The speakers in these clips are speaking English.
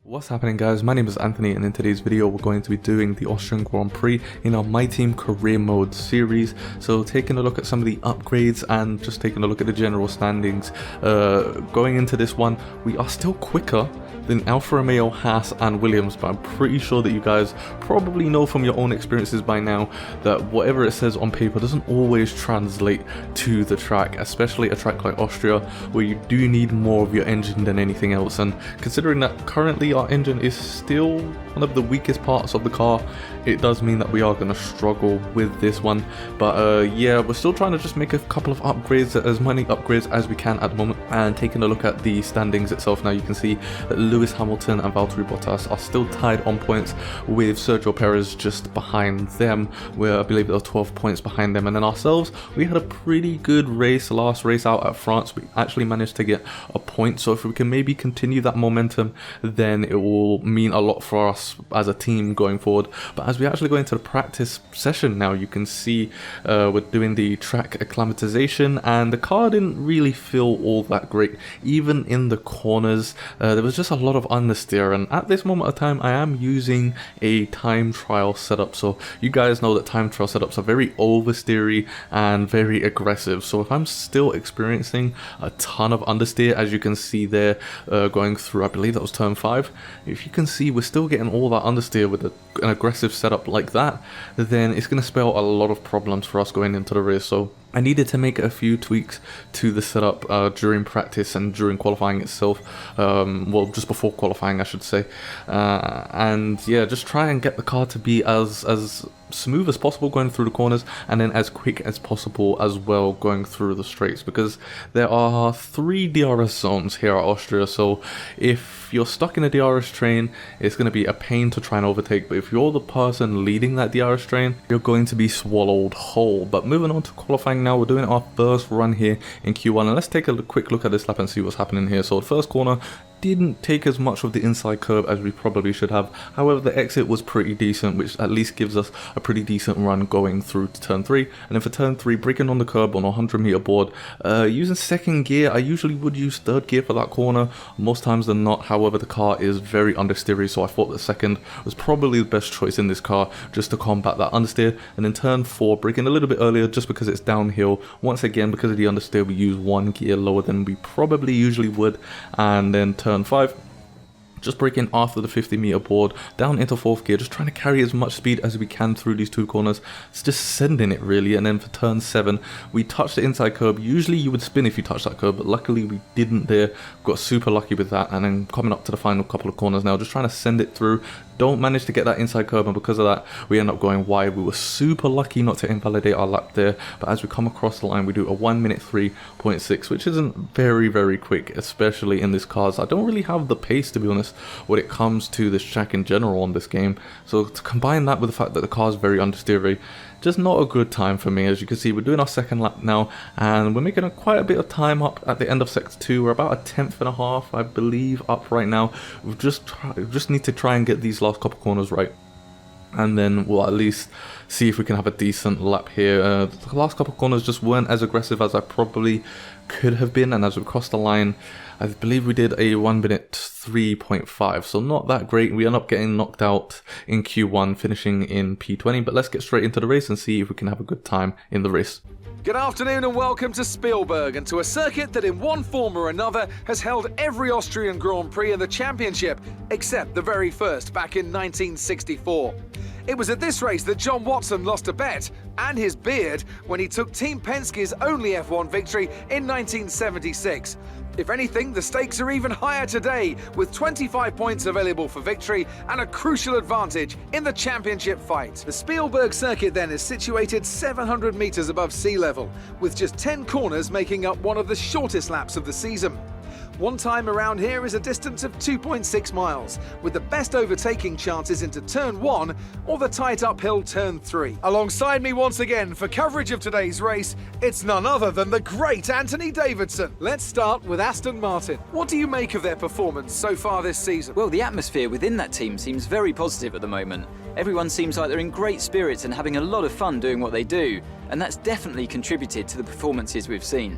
What's happening, guys? My name is Anthony, and in today's video we're going to be doing the Austrian Grand Prix in our My Team Career Mode series. So taking a look at some of the upgrades and just taking a look at the general standings. Going into this one, we are still quicker than Alfa Romeo, Haas and Williams, but I'm pretty sure that you guys probably know from your own experiences by now that whatever it says on paper doesn't always translate to the track, especially a track like Austria where you do need more of your engine than anything else. And considering that currently our engine is still one of the weakest parts of the car, it does mean that we are going to struggle with this one. But yeah, we're still trying to just make a couple of upgrades, as many upgrades as we can at the moment. And taking a look at the standings itself now, you can see that Lewis Hamilton and Valtteri Bottas are still tied on points, with Sergio Perez just behind them, where I believe there are 12 points behind them. And then ourselves, we had a pretty good race, last race out at France. We actually managed to get a point, so if we can maybe continue that momentum, then it will mean a lot for us as a team going forward. But as we actually go into the practice session now, you can see we're doing the track acclimatization, and the car didn't really feel all that great. Even in the corners, there was just a lot of understeer, and at this moment of time I am using a time trial setup. So you guys know that time trial setups are very oversteery and very aggressive, so if I'm still experiencing a ton of understeer, as you can see there, going through, I believe that was turn 5, if you can see we're still getting all that understeer with an aggressive setup like that, then it's going to spell a lot of problems for us going into the race. So I needed to make a few tweaks to the setup during practice and during qualifying itself, well, just before qualifying I should say, and yeah, just try and get the car to be as smooth as possible going through the corners, and then as quick as possible as well going through the straights, because there are 3 DRS zones here at Austria. So if you're stuck in a DRS train, it's going to be a pain to try and overtake, but if you're the person leading that DRS train, you're going to be swallowed whole. But moving on to qualifying now, we're doing our first run here in Q1, and let's take a quick look at this lap and see what's happening here. So the first corner didn't take as much of the inside curve as we probably should have. However, the exit was pretty decent, which at least gives us a pretty decent run going through to turn 3. And then for turn 3, braking on the curb on a 100-meter board, using second gear. I usually would use third gear for that corner most times than not. However, the car is very understeery, so I thought the second was probably the best choice in this car just to combat that understeer. And then turn 4, braking a little bit earlier just because it's downhill. Once again, because of the understeer, we use 1 gear lower than we probably usually would. And then turn 5, just braking after the 50-meter board down into 4th gear, just trying to carry as much speed as we can through these 2 corners. It's just sending it really. And then for turn 7, we touched the inside curb. Usually you would spin if you touched that curb, but luckily we didn't there. Got super lucky with that. And then coming up to the final couple of corners now, just trying to send it through. Don't manage to get that inside curb, and because of that we end up going wide. We were super lucky not to invalidate our lap there, but as we come across the line we do a 1 minute 3.6, which isn't very quick, especially in this car. So I don't really have the pace, to be honest, when it comes to this track in general on this game. So to combine that with the fact that the car is very understeery, just not a good time for me. As you can see, we're doing our second lap now, and we're making quite a bit of time up at the end of sector 2. We're about a 10.5, I believe, up right now. We just need to try and get these last couple corners right, and then we'll at least see if we can have a decent lap here. The last couple corners just weren't as aggressive as I probably could have been, and as we crossed the line, I believe we did a 1 minute 3.5, so not that great. We end up getting knocked out in Q1, finishing in P20, but let's get straight into the race and see if we can have a good time in the race. Good afternoon and welcome to Spielberg, and to a circuit that in one form or another has held every Austrian Grand Prix in the championship, except the very first back in 1964. It was at this race that John Watson lost a bet and his beard when he took Team Penske's only F1 victory in 1976. If anything, the stakes are even higher today, with 25 points available for victory and a crucial advantage in the championship fight. The Spielberg circuit then is situated 700 meters above sea level, with just 10 corners making up one of the shortest laps of the season. One time around here is a distance of 2.6 miles, with the best overtaking chances into turn 1 or the tight uphill turn 3. Alongside me once again for coverage of today's race, it's none other than the great Anthony Davidson. Let's start with Aston Martin. What do you make of their performance so far this season? Well, the atmosphere within that team seems very positive at the moment. Everyone seems like they're in great spirits and having a lot of fun doing what they do, and that's definitely contributed to the performances we've seen.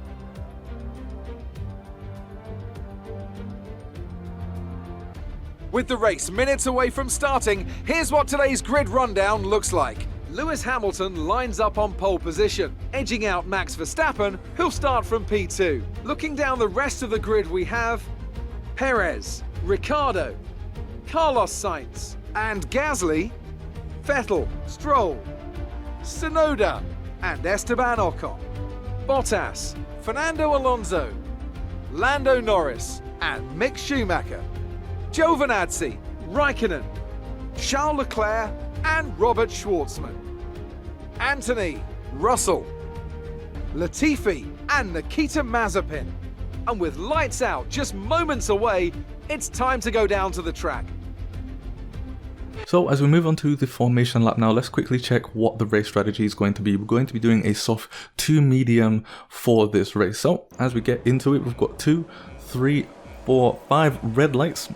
With the race minutes away from starting, here's what today's grid rundown looks like. Lewis Hamilton lines up on pole position, edging out Max Verstappen, who'll start from P2. Looking down the rest of the grid, we have Perez, Ricciardo, Carlos Sainz, and Gasly, Vettel, Stroll, Tsunoda, and Esteban Ocon, Bottas, Fernando Alonso, Lando Norris, and Mick Schumacher, Giovinazzi, Raikkonen, Charles Leclerc, and Robert Schwartzman, Anthony, Russell, Latifi, and Nikita Mazepin. And with lights out just moments away, it's time to go down to the track. So as we move on to the formation lap now, let's quickly check what the race strategy is going to be. We're going to be doing a soft to medium for this race. So as we get into it, we've got 2, 3, 4, 5 red lights.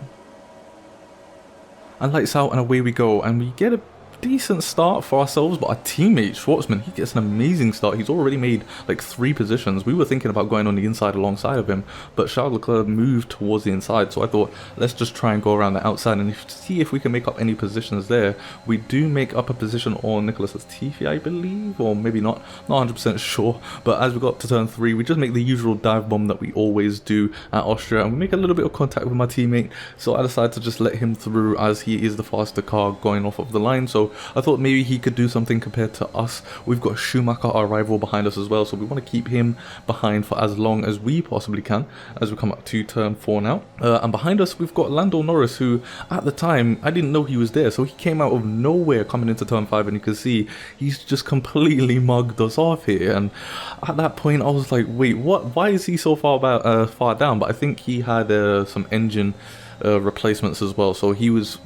And lights out and away we go. And we get a decent start for ourselves, but our teammate Schwartzman, he gets an amazing start. He's already made like 3 positions. We were thinking about going on the inside alongside of him, but Charles Leclerc moved towards the inside, so I thought let's just try and go around the outside and see if we can make up any positions there. We do make up a position on Nicholas Latifi, I believe, or maybe not 100% sure, but as we got to turn 3, we just make the usual dive bomb that we always do at Austria, and we make a little bit of contact with my teammate, so I decided to just let him through as he is the faster car going off of the line. So I thought maybe he could do something compared to us. We've got Schumacher, our rival, behind us as well, so we want to keep him behind for as long as we possibly can as we come up to turn 4 now. And behind us we've got Lando Norris, who at the time I didn't know he was there, so he came out of nowhere coming into turn 5, and you can see he's just completely mugged us off here. And at that point I was like, wait, what? Why is he so far down? But I think he had some engine replacements as well, so he was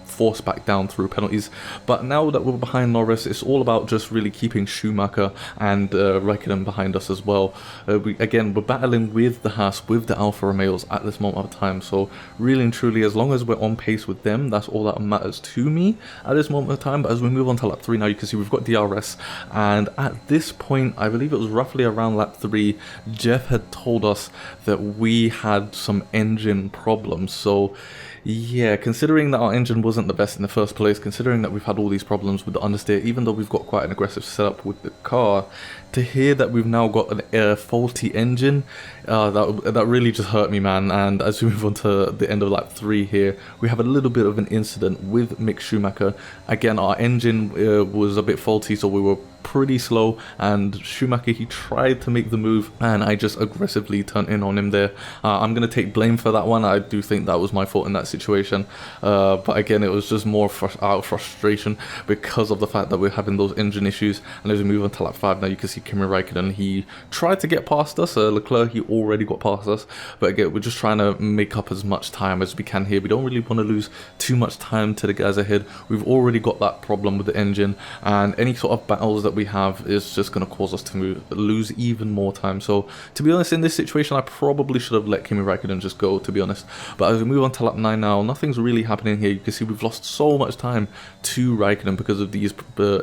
forced back down through penalties. But now that we're behind Norris, it's all about just really keeping Schumacher and Raikkonen behind us as well. We're battling with the Haas, with the Alfa Romeos at this moment of time, so really and truly, as long as we're on pace with them, that's all that matters to me at this moment of time. But as we move on to lap 3 now, you can see we've got DRS, and at this point, I believe it was roughly around lap 3, Jeff had told us that we had some engine problems. So yeah, considering that our engine wasn't the best in the first place, considering that we've had all these problems with the understeer, even though we've got quite an aggressive setup with the car, to hear that we've now got a faulty engine, that really just hurt me, man. And as we move on to the end of lap 3 here, we have a little bit of an incident with Mick Schumacher. Again, our engine was a bit faulty, so we were pretty slow, and Schumacher, he tried to make the move and I just aggressively turned in on him there. I'm going to take blame for that one. I do think that was my fault in that situation, but again, it was just more out of frustration because of the fact that we're having those engine issues. And as we move on to lap 5 now, you can see Kimi Raikkonen, he tried to get past us. Leclerc, he already got past us, but again, we're just trying to make up as much time as we can here. We don't really want to lose too much time to the guys ahead. We've already got that problem with the engine, and any sort of battles that we have is just going to cause us to lose even more time. So to be honest, in this situation I probably should have let Kimi Raikkonen just go, to be honest. But as we move on to lap 9 now, nothing's really happening here. You can see we've lost so much time to Raikkonen because of these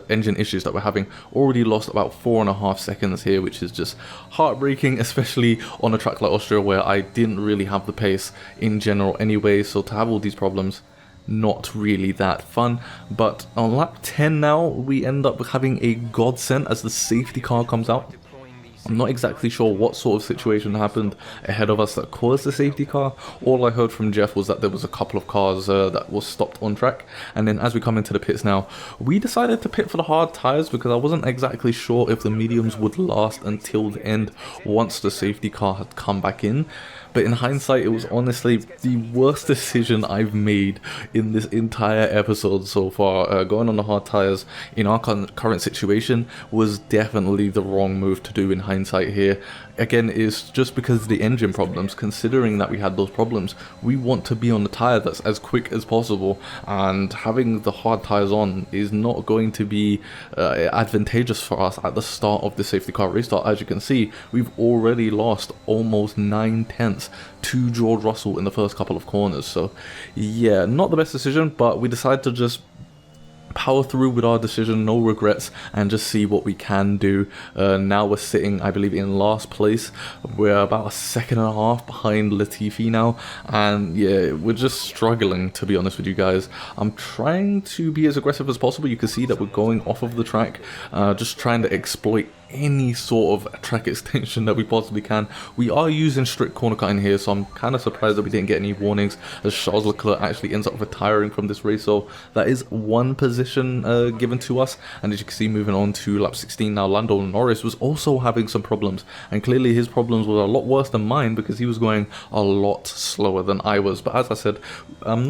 engine issues that we're having. Already lost about 4.5 seconds here, which is just heartbreaking, especially on a track like Austria where I didn't really have the pace in general anyway. So to have all these problems, not really that fun. But on lap 10 now, we end up having a godsend as the safety car comes out. I'm not exactly sure what sort of situation happened ahead of us that caused the safety car. All I heard from Jeff was that there was a couple of cars that was stopped on track. And then as we come into the pits now, we decided to pit for the hard tyres because I wasn't exactly sure if the mediums would last until the end once the safety car had come back in. But in hindsight, it was honestly the worst decision I've made in this entire episode so far. Going on the hard tyres in our current situation was definitely the wrong move to do in hindsight here. Again, it's just because of the engine problems. Considering that we had those problems, we want to be on the tyre that's as quick as possible, and having the hard tyres on is not going to be advantageous for us at the start of the safety car restart. As you can see, we've already lost almost 9/10 to George Russell in the first couple of corners. So yeah, not the best decision, but we decided to just power through with our decision, no regrets, and just see what we can do. Now we're sitting, I believe, in last place. We're about a second and a half behind Latifi now, and yeah, we're just struggling, to be honest with you guys. I'm trying to be as aggressive as possible. You can see that we're going off of the track, just trying to exploit any sort of track extension that we possibly can. We are using strict corner cutting here, so I'm kind of surprised that we didn't get any warnings, as Charles Leclerc actually ends up retiring from this race. So that is one position given to us, and as you can see, moving on to lap 16 now, Lando Norris was also having some problems, and clearly his problems were a lot worse than mine because he was going a lot slower than I was. But as I said, I'm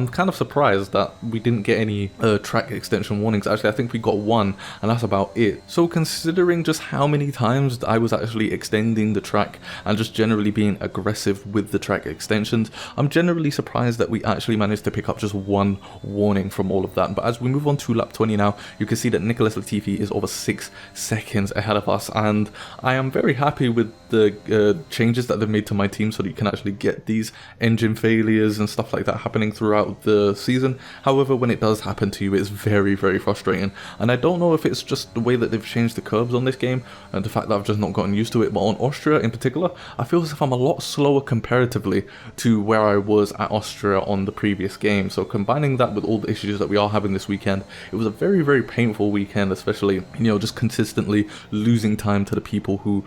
kind of surprised that we didn't get any track extension warnings. Actually, I think we got one, and that's about it. So considering just how many times I was actually extending the track and just generally being aggressive with the track extensions, I'm generally surprised that we actually managed to pick up just one warning from all of that. But as we move on to lap 20 now, you can see that Nicholas Latifi is over 6 seconds ahead of us, and I am very happy with the changes that they've made to my team so that you can actually get these engine failures and stuff like that happening throughout the season. However, when it does happen to you, it's very, very frustrating, and I don't know if it's just the way that they've changed the curbs on this game and the fact that I've just not gotten used to it, but on Austria in particular, I feel as if I'm a lot slower comparatively to where I was at Austria on the previous game. So combining that with all the issues that we are having this weekend, it was a very, very painful weekend, especially, you know, just consistently losing time to the people who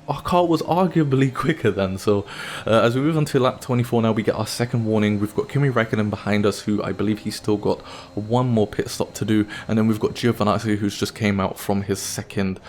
our car was arguably quicker than. So as we move on to lap 24 now, we get our second warning. We've got Kimi Räikkönen behind us, who I believe he's still got one more pit stop to do, and then we've got Giovinazzi, who's just came out from his second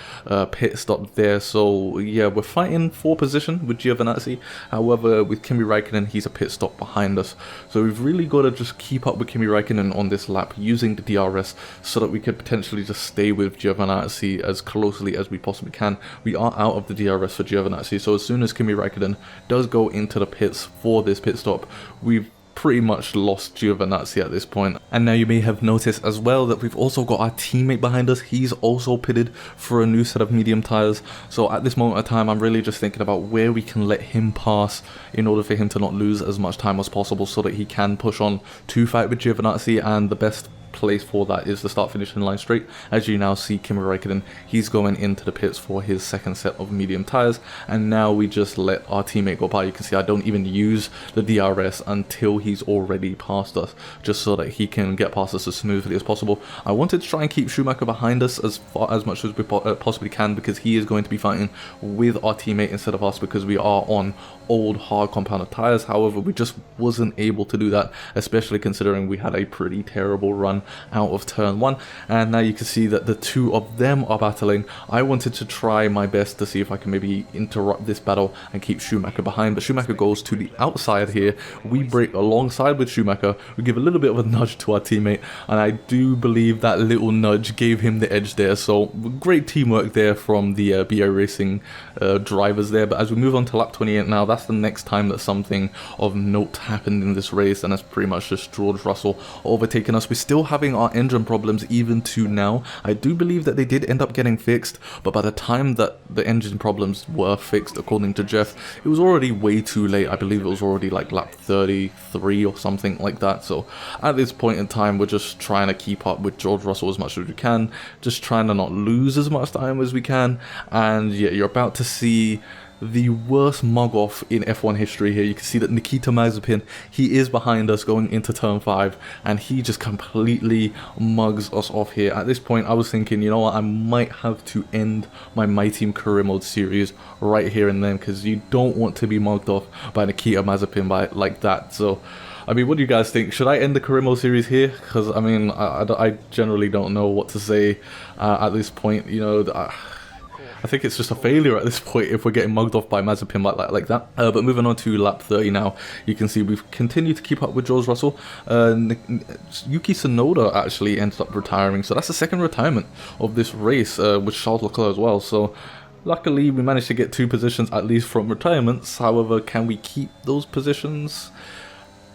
pit stop there. So yeah, we're fighting for position with Giovinazzi. However, with Kimi Räikkönen, he's a pit stop behind us, so we've really got to just keep up with Kimi Räikkönen on this lap using the DRS so that we could potentially just stay with Giovinazzi as closely as we possibly can. We are out of the DRS for Giovinazzi, so as soon as Kimi Räikkönen does go into the pits for this pit stop, we've pretty much lost Giovinazzi at this point. And now you may have noticed as well that we've also got our teammate behind us. He's also pitted for a new set of medium tires. So at this moment of time, I'm really just thinking about where we can let him pass in order for him to not lose as much time as possible so that he can push on to fight with Giovinazzi, and the best place for that is the start finishing line straight. As you now see, Kimi Räikkönen, he's going into the pits for his second set of medium tires, and now we just let our teammate go by. You can see I don't even use the DRS until he's already passed us, just so that he can get past us as smoothly as possible. I wanted to try and keep Schumacher behind us as much as we possibly can, because he is going to be fighting with our teammate instead of us, because we are on old hard compounded tires. However, we just wasn't able to do that, especially considering we had a pretty terrible run out of turn 1, and now you can see that the two of them are battling. I wanted to try my best to see if I can maybe interrupt this battle and keep Schumacher behind, but Schumacher goes to the outside here. We break alongside with Schumacher, we give a little bit of a nudge to our teammate, and I do believe that little nudge gave him the edge there. So great teamwork there from the BA Racing drivers there. But as we move on to lap 28 now, that's the next time that something of note happened in this race, and that's pretty much just George Russell overtaking us. We're still having our engine problems even to now. I do believe that they did end up getting fixed, but by the time that the engine problems were fixed, according to Jeff, it was already way too late. I believe it was already like lap 33 or something like that. So at this point in time, we're just trying to keep up with George Russell as much as we can, just trying to not lose as much time as we can. And yeah, you're about to see the worst mug off in F1 history here. You can see that Nikita Mazepin, he is behind us going into turn 5, and he just completely mugs us off here. At this point, I was thinking, you know what, I might have to end my Team Career Mode series right here and then, because you don't want to be mugged off by Nikita Mazepin like that. So I mean, what do you guys think? Should I end the Career Mode series here? Because I mean, I generally don't know what to say at this point. You know, I think it's just a failure at this point if we're getting mugged off by Mazepin like that. But moving on to lap 30 now, you can see we've continued to keep up with George Russell. Yuki Tsunoda actually ended up retiring, so that's the second retirement of this race with Charles Leclerc as well. So luckily we managed to get 2 positions at least from retirements. However, can we keep those positions?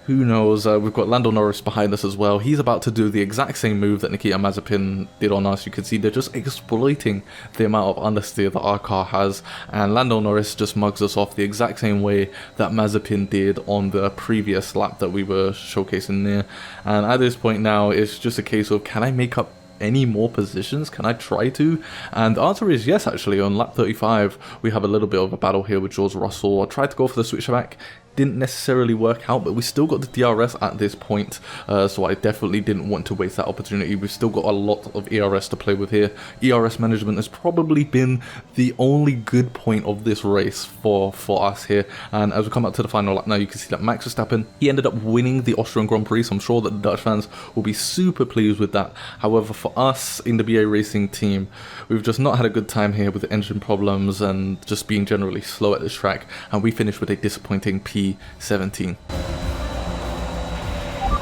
who knows? We've got Lando Norris behind us as well. He's about to do the exact same move that Nikita Mazepin did on us. You can see they're just exploiting the amount of understeer that our car has, and Lando Norris just mugs us off the exact same way that Mazepin did on the previous lap that we were showcasing there. And at this point now, it's just a case of, can I make up any more positions? Can I try to? And the answer is yes. Actually, on lap 35 we have a little bit of a battle here with George Russell. I tried to go for the switchback, didn't necessarily work out, but we still got the DRS at this point, so I definitely didn't want to waste that opportunity. We've still got a lot of ERS to play with here. ERS management has probably been the only good point of this race for us here. And as we come up to the final lap now, you can see that Max Verstappen, he ended up winning the Austrian Grand Prix, so I'm sure that the Dutch fans will be super pleased with that. However, for us in the BA Racing team, we've just not had a good time here with the engine problems and just being generally slow at this track, and we finished with a disappointing P17.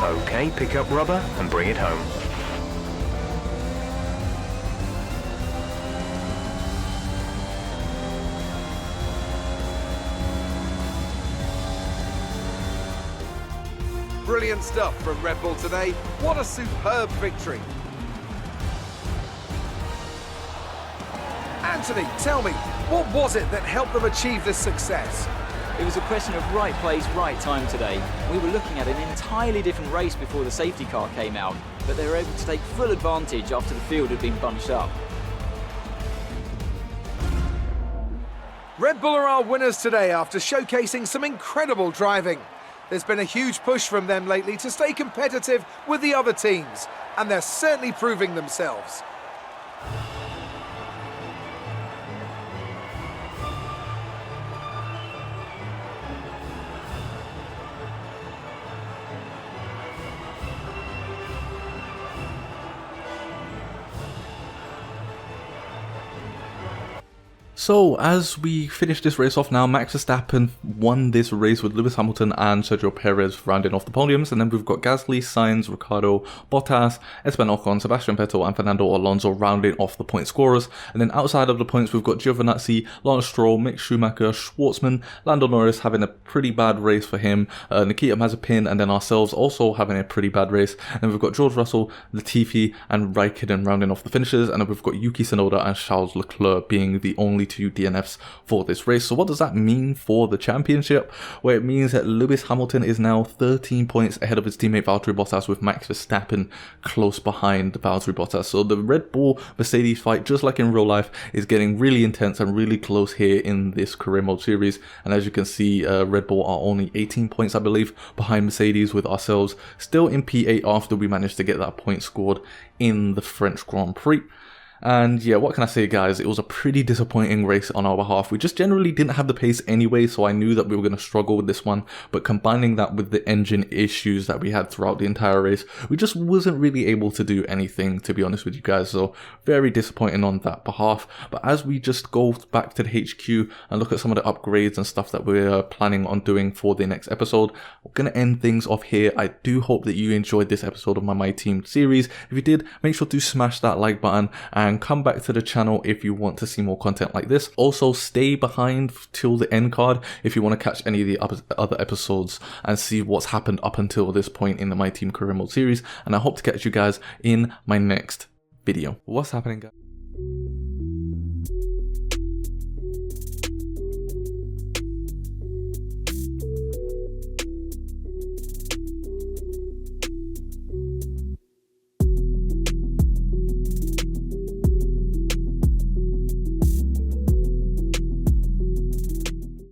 Okay, pick up rubber and bring it home. Brilliant stuff from Red Bull today. What a superb victory. Anthony, tell me, what was it that helped them achieve this success? It was a question of right place, right time today. We were looking at an entirely different race before the safety car came out, but they were able to take full advantage after the field had been bunched up. Red Bull are our winners today after showcasing some incredible driving. There's been a huge push from them lately to stay competitive with the other teams, and they're certainly proving themselves. So as we finish this race off now, Max Verstappen won this race with Lewis Hamilton and Sergio Perez rounding off the podiums, and then we've got Gasly, Sainz, Ricciardo, Bottas, Esteban Ocon, Sebastian Vettel and Fernando Alonso rounding off the point scorers. And then outside of the points we've got Giovinazzi, Lance Stroll, Mick Schumacher, Schwartzman, Lando Norris having a pretty bad race for him, Nikita Mazepin and then ourselves also having a pretty bad race. And then we've got George Russell, Latifi and Raikkonen rounding off the finishes, and then we've got Yuki Tsunoda and Charles Leclerc being the only two DNFs for this race. So what does that mean for the championship? Well, it means that Lewis Hamilton is now 13 points ahead of his teammate Valtteri Bottas, with Max Verstappen close behind Valtteri Bottas. So the Red Bull Mercedes fight, just like in real life, is getting really intense and really close here in this career mode series. And as you can see, Red Bull are only 18 points, I believe, behind Mercedes, with ourselves still in P8 after we managed to get that point scored in the French Grand Prix. And yeah, what can I say, guys? It was a pretty disappointing race on our behalf. We just generally didn't have the pace anyway, so I knew that we were going to struggle with this one. But combining that with the engine issues that we had throughout the entire race, we just wasn't really able to do anything, to be honest with you guys. So very disappointing on that behalf. But as we just go back to the HQ and look at some of the upgrades and stuff that we're planning on doing for the next episode, we're going to end things off here. I do hope that you enjoyed this episode of my Team series. If you did, make sure to smash that like button and come back to the channel if you want to see more content like this. Also, stay behind till the end card if you want to catch any of the other episodes and see what's happened up until this point in the My Team Career Mode series. And I hope to catch you guys in my next video. What's happening, guys?